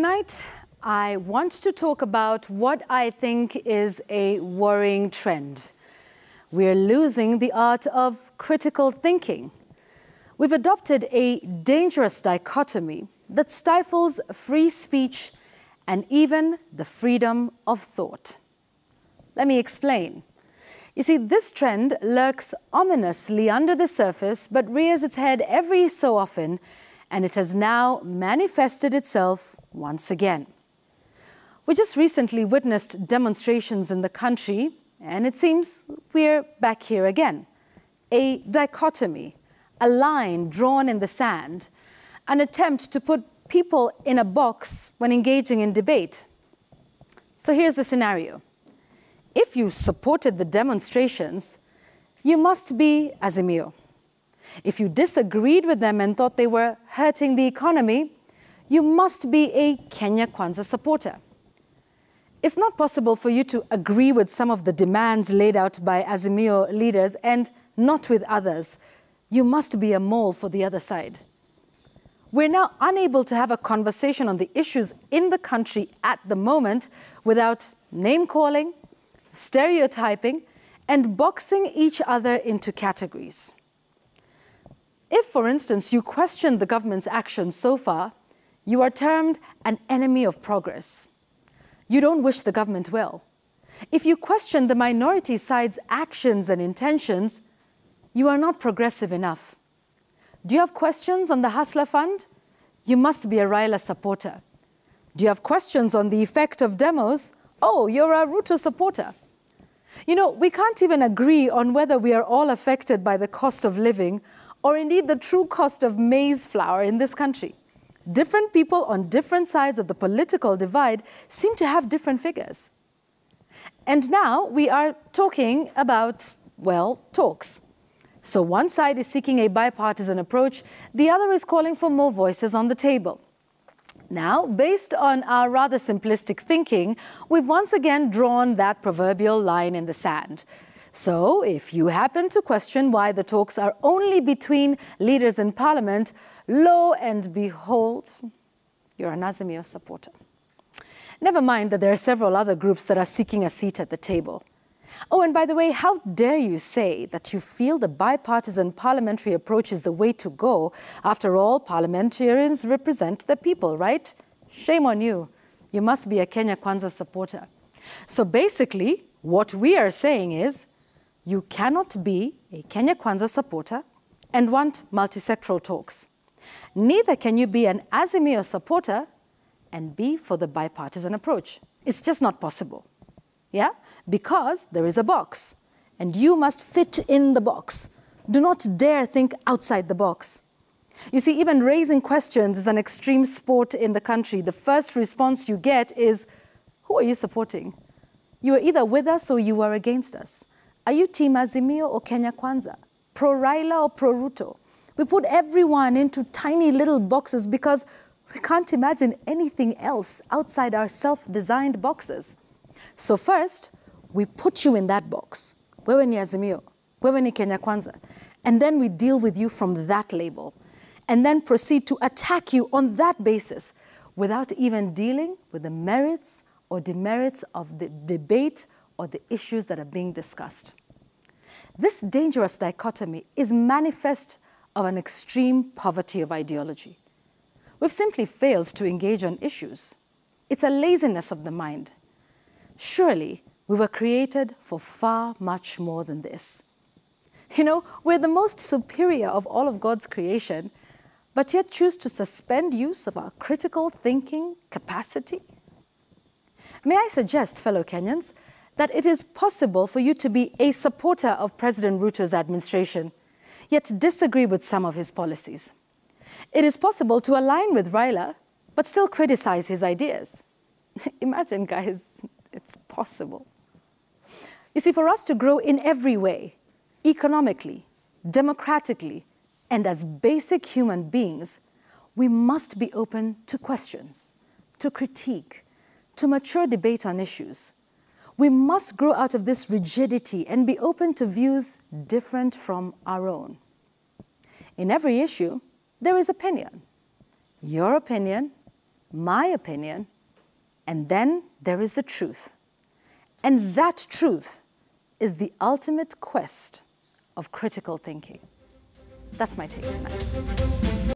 tonight, I want to talk about what I think is a worrying trend. We're losing the art of critical thinking. We've adopted a dangerous dichotomy that stifles free speech and even the freedom of thought. Let me explain. You see, this trend lurks ominously under the surface, but rears its head every so often, and it has now manifested itself once again. We just recently witnessed demonstrations in the country, and it seems we're back here again. A dichotomy, a line drawn in the sand, an attempt to put people in a box when engaging in debate. So here's the scenario. If you supported the demonstrations, you must be Azimio. If you disagreed with them and thought they were hurting the economy, you must be a Kenya Kwanza supporter. It's not possible for you to agree with some of the demands laid out by Azimio leaders and not with others. You must be a mole for the other side. We're now unable to have a conversation on the issues in the country at the moment without name-calling, stereotyping, and boxing each other into categories. If, for instance, you question the government's actions so far, you are termed an enemy of progress. You don't wish the government well. If you question the minority side's actions and intentions, you are not progressive enough. Do you have questions on the Hustler Fund? You must be a Raila supporter. Do you have questions on the effect of demos? Oh, you're a Ruto supporter. You know, we can't even agree on whether we are all affected by the cost of living or indeed the true cost of maize flour in this country. Different people on different sides of the political divide seem to have different figures. And now we are talking about, well, talks. So one side is seeking a bipartisan approach, the other is calling for more voices on the table. Now, based on our rather simplistic thinking, we've once again drawn that proverbial line in the sand. So, if you happen to question why the talks are only between leaders in parliament, lo and behold, you're an Azimio supporter. Never mind that there are several other groups that are seeking a seat at the table. Oh, and by the way, how dare you say that you feel the bipartisan parliamentary approach is the way to go? After all, parliamentarians represent the people, right? Shame on you. You must be a Kenya Kwanza supporter. So basically, what we are saying is, you cannot be a Kenya Kwanza supporter and want multisectoral talks. Neither can you be an Azimio supporter and be for the bipartisan approach. It's just not possible. Yeah? Because there is a box, and you must fit in the box. Do not dare think outside the box. You see, even raising questions is an extreme sport in the country. The first response you get is, who are you supporting? You are either with us or you are against us. Are you Team Azimio or Kenya Kwanza? Pro-Raila or pro-Ruto? We put everyone into tiny little boxes because we can't imagine anything else outside our self-designed boxes. So first, we put you in that box. Wewe ni Azimio, wewe ni Kenya Kwanza. And then we deal with you from that label. And then proceed to attack you on that basis without even dealing with the merits or demerits of the debate or the issues that are being discussed. This dangerous dichotomy is manifest of an extreme poverty of ideology. We've simply failed to engage on issues. It's a laziness of the mind. Surely, we were created for far much more than this. You know, we're the most superior of all of God's creation, but yet choose to suspend use of our critical thinking capacity. May I suggest, fellow Kenyans, that it is possible for you to be a supporter of President Ruto's administration, yet disagree with some of his policies. It is possible to align with Raila, but still criticize his ideas. Imagine, guys, it's possible. You see, for us to grow in every way, economically, democratically, and as basic human beings, we must be open to questions, to critique, to mature debate on issues. We must grow out of this rigidity and be open to views different from our own. In every issue, there is opinion. Your opinion my opinion, and then there is the truth. And that truth is the ultimate quest of critical thinking. That's my take tonight.